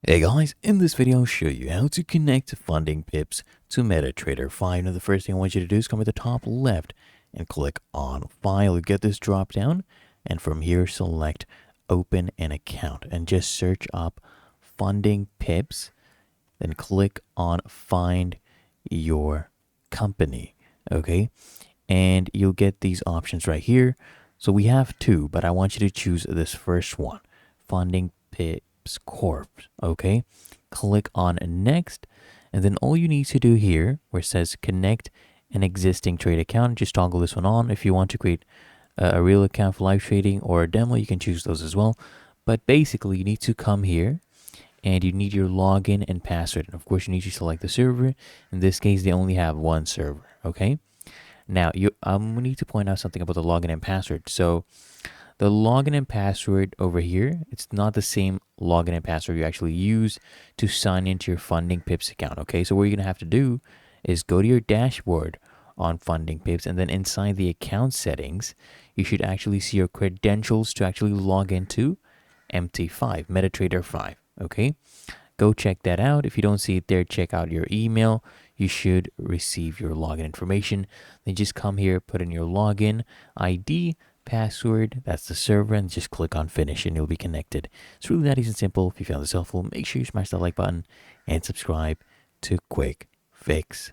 Hey guys, in this video I'll show you how to connect FundingPips to MetaTrader 5. Now the first thing I want you to do is come to the top left and click on File. Get this drop down and from here select Open an Account and just search up FundingPips. Then click on Find Your Company. Okay, and you'll get these options right here. So we have two, but I want you to choose this first one, FundingPips Corp. Okay, click on Next, and then all you need to do here, where it says Connect an existing trade account, just toggle this one on. If you want to create a real account for live trading or a demo, you can choose those as well. But basically, you need to come here and you need your login and password. And of course, you need to select the server. In this case, they only have one server. Okay. Now, we need to point out something about the login and password. So, the login and password over here, it's not the same login and password you actually use to sign into your FundingPips account. Okay, so what you're gonna have to do is go to your dashboard on FundingPips, and then inside the account settings, you should actually see your credentials to actually log into MT5, MetaTrader 5. Okay, go check that out. If you don't see it there, check out your email. You should receive your login information. Then just come here, put in your login ID, password, that's the server, and just click on finish and you'll be connected. It's really that easy and simple. If you found this helpful, make sure you smash that like button and subscribe to Quick Fix.